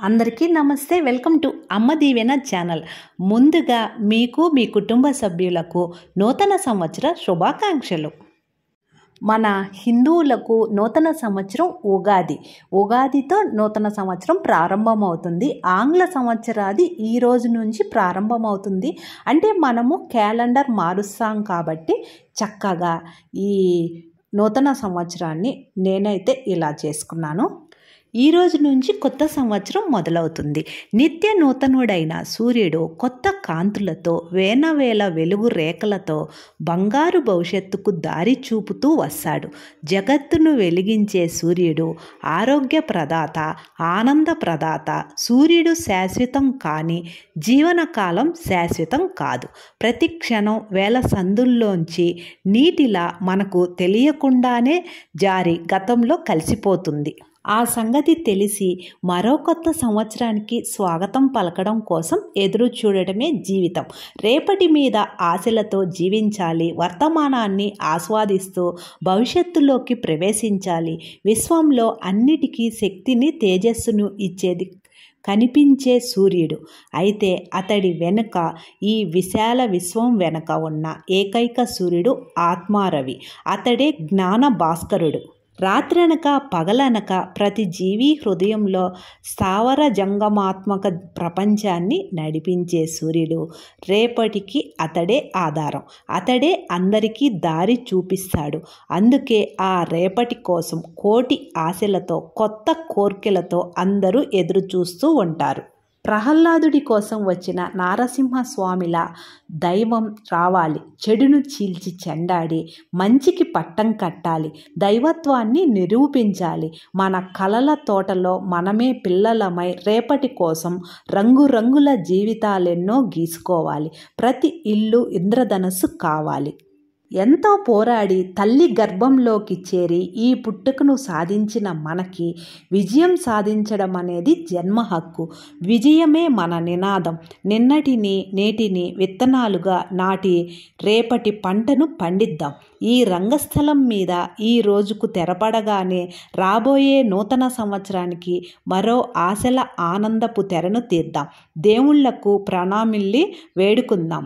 అందరికీ నమస్తే. Welcome to అమ్మ దీవెన ఛానల్. ముందుగా మీకు మీ కుటుంబ సభ్యులకు నూతన సంవత్సర శుభాకాంక్షలు. మన హిందువులకు నూతన సంవత్సరం ఉగాదితో నూతన సంవత్సరం ప్రారంభమవుతుంది. ఆంగ్ల సంవత్సరాది ఈ రోజు నుంచి ప్రారంభమవుతుంది. అంటే మనము క్యాలెండర్ మారుస్తాం కాబట్టి చక్కగా ఈ నూతన సంవత్సరాన్ని నేనైతే ఇలా చేసుకున్నాను. ఈ రోజు నుంచి కొత్త సంవత్సరం మొదలవుతుంది. నిత్య నూతనుడైన సూర్యుడు కొత్త కాంతులతో వేల వెలుగు రేఖలతో బంగారు భవిష్యత్తుకు దారి చూపుతూ వస్తాడు. జగత్తును వెలిగించే సూర్యుడు ఆరోగ్య ప్రదాత, ఆనంద ప్రదాత. సూర్యుడు శాశ్వతం కానీ జీవనకాలం శాశ్వతం కాదు. ప్రతి క్షణం వేల సందుల్లోంచి నీటిలా మనకు తెలియకుండానే జారి గతంలో కలిసిపోతుంది. ఆ సంగతి తెలిసి మరో కొత్త సంవత్సరానికి స్వాగతం పలకడం కోసం ఎదురు చూడటమే జీవితం. రేపటి మీద ఆశలతో జీవించాలి. వర్తమానాన్ని ఆస్వాదిస్తూ భవిష్యత్తులోకి ప్రవేశించాలి. విశ్వంలో అన్నిటికీ శక్తిని, తేజస్సును ఇచ్చేది కనిపించే సూర్యుడు. అయితే అతడి వెనుక, ఈ విశాల విశ్వం వెనుక ఉన్న ఏకైక సూర్యుడు ఆత్మారవి. అతడే జ్ఞాన భాస్కరుడు. రాత్రనక పగలనక ప్రతి జీవి హృదయంలో స్థావర జంగమాత్మక ప్రపంచాన్ని నడిపించే సూర్యుడు. రేపటికి అతడే ఆధారం. అతడే అందరికీ దారి చూపిస్తాడు. అందుకే ఆ రేపటి కోసం కోటి ఆశలతో, కొత్త కోర్కెలతో అందరూ ఎదురు చూస్తూ ఉంటారు. ప్రహ్లాదుడి కోసం వచ్చిన నారసింహస్వామిలా దైవం రావాలి. చెడును చీల్చి చెండాడి మంచికి పట్టం కట్టాలి. దైవత్వాన్ని నిరూపించాలి. మన కలల తోటలో మనమే పిల్లలమై రేపటి కోసం రంగురంగుల జీవితాలెన్నో గీసుకోవాలి. ప్రతి ఇల్లు ఇంద్రధనస్సు కావాలి. ఎంతో పోరాడి తల్లి గర్భంలోకి చేరి ఈ పుట్టుకను సాధించిన మనకి విజయం సాధించడం అనేది జన్మ హక్కు. విజయమే మన నినాదం. నిన్నటిని నేటిని విత్తనాలుగా నాటి రేపటి పంటను పండిద్దాం. ఈ రంగస్థలం మీద ఈ రోజుకు తెరపడగానే రాబోయే నూతన సంవత్సరానికి మరో ఆశల ఆనందపు తెరను తీద్దాం. దేవుళ్లకు ప్రణామిల్లి వేడుకుందాం.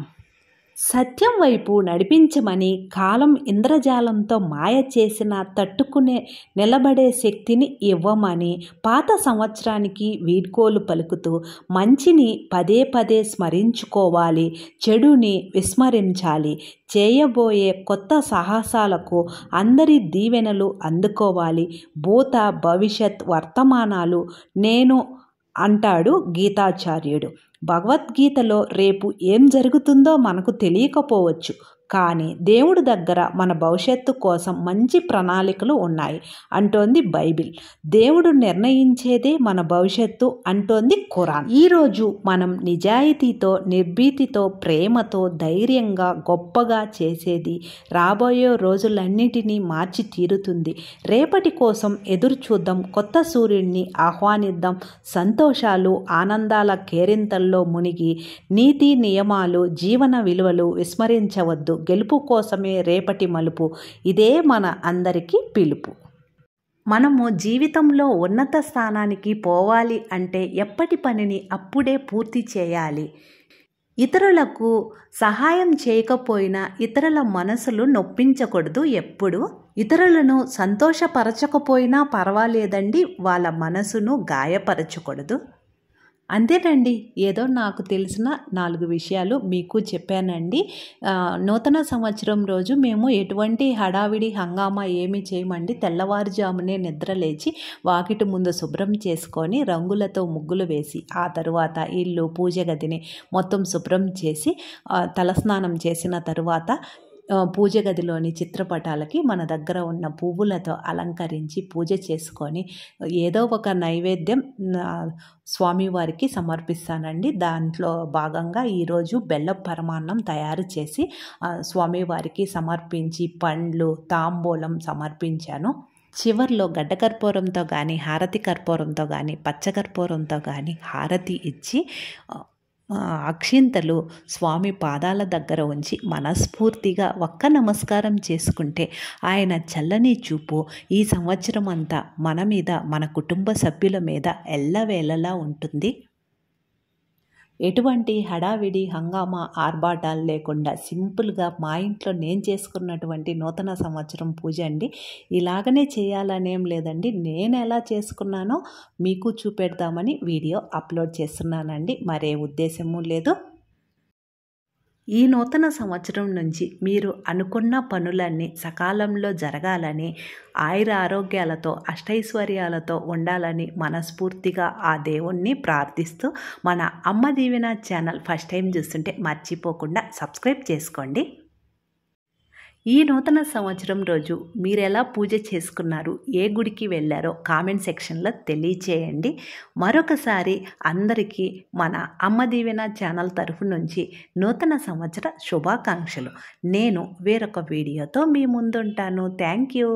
సత్యం వైపు నడిపించమని కాలం ఇంద్రజాలంతో మాయ చేసిన తట్టుకునే నిలబడే శక్తిని ఇవ్వమని పాత సంవత్సరానికి వీడ్కోలు పలుకుతూ మంచిని పదే స్మరించుకోవాలి. చెడుని విస్మరించాలి. చేయబోయే కొత్త సాహసాలకు అందరి దీవెనలు అందుకోవాలి. భూత భవిష్యత్ వర్తమానాలు నేను అంటాడు గీతాచార్యుడు. భగవద్గీతలో రేపు ఏం జరుగుతుందో మనకు తెలియకపోవచ్చు, కానీ దేవుడి దగ్గర మన భవిష్యత్తు కోసం మంచి ప్రణాళికలు ఉన్నాయి అంటోంది బైబిల్. దేవుడు నిర్ణయించేదే మన భవిష్యత్తు అంటోంది ఖురాన్. ఈరోజు మనం నిజాయితీతో, నిర్భీతితో, ప్రేమతో, ధైర్యంగా, గొప్పగా చేసేది రాబోయే రోజులన్నిటినీ మార్చి తీరుతుంది. రేపటి కోసం ఎదురు చూద్దాం. కొత్త సూర్యుడిని ఆహ్వానిద్దాం. సంతోషాలు, ఆనందాల కేరింతల్లో మునిగి నీతి నియమాలు, జీవన విలువలు విస్మరించవద్దు. గెలుపు కోసమే రేపటి మలుపు. ఇదే మన అందరికీ పిలుపు. మనము జీవితంలో ఉన్నత స్థానానికి పోవాలి అంటే ఎప్పటి పనిని అప్పుడే పూర్తి చేయాలి. ఇతరులకు సహాయం చేయకపోయినా ఇతరుల మనసులు నొప్పించకూడదు. ఎప్పుడు ఇతరులను సంతోషపరచకపోయినా పర్వాలేదండి, వాళ్ళ మనసును గాయపరచకూడదు. అంతేనండి. ఏదో నాకు తెలిసిన 4 విషయాలు మీకు చెప్పానండి. నూతన సంవత్సరం రోజు మేము ఎటువంటి హడావిడి హంగామా ఏమీ చేయమండి. తెల్లవారుజామునే నిద్ర లేచి వాకిటి ముందు శుభ్రం చేసుకొని రంగులతో ముగ్గులు వేసి ఆ తరువాత ఇల్లు, పూజ గదిని మొత్తం శుభ్రం చేసి తలస్నానం చేసిన తరువాత పూజ గదిలోని చిత్రపటాలకి మన దగ్గర ఉన్న పువ్వులతో అలంకరించి పూజ చేసుకొని ఏదో ఒక నైవేద్యం స్వామివారికి సమర్పిస్తానండి. దాంట్లో భాగంగా ఈరోజు బెల్లం పరమాన్నం తయారు చేసి స్వామివారికి సమర్పించి పండ్లు, తాంబూలం సమర్పించాను. చివర్లో గడ్డకర్పూరంతో కానీ, హారతి కర్పూరంతో కానీ, పచ్చకర్పూరంతో కానీ హారతి ఇచ్చి అక్షింతలు స్వామి పాదాల దగ్గర ఉంచి మనస్ఫూర్తిగా ఒక్క నమస్కారం చేసుకుంటే ఆయన చల్లని చూపు ఈ సంవత్సరం అంతా మన మీద, మన కుటుంబ సభ్యుల మీద ఎల్లవేళలా ఉంటుంది. ఎటువంటి హడావిడి హంగామా ఆర్భాటాలు లేకుండా సింపుల్గా మా ఇంట్లో నేను చేసుకున్నటువంటి నూతన సంవత్సరం పూజ అండి. ఇలాగనే చేయాలనేం లేదండి, నేను ఎలా చేసుకున్నానో మీకు చూపెడదామని వీడియో అప్లోడ్ చేస్తున్నానండి, మరే ఉద్దేశము లేదు. ఈ నూతన సంవత్సరం నుంచి మీరు అనుకున్న పనులన్నీ సకాలంలో జరగాలని, ఆయుర ఆరోగ్యాలతో అష్టైశ్వర్యాలతో ఉండాలని మనస్ఫూర్తిగా ఆ దేవుణ్ణి ప్రార్థిస్తూ, మన అమ్మ దీవెన ఛానల్ ఫస్ట్ టైం చూస్తుంటే మర్చిపోకుండా సబ్స్క్రైబ్ చేసుకోండి. ఈ నూతన సంవత్సరం రోజు మీరు ఎలా పూజ చేసుకున్నారు, ఏ గుడికి వెళ్ళారో కామెంట్ సెక్షన్లో తెలియచేయండి. మరొకసారి అందరికీ మన అమ్మ దీవెన ఛానల్ తరఫు నుంచి నూతన సంవత్సర శుభాకాంక్షలు. నేను వేరొక వీడియోతో మీ ముందుంటాను. Thank you.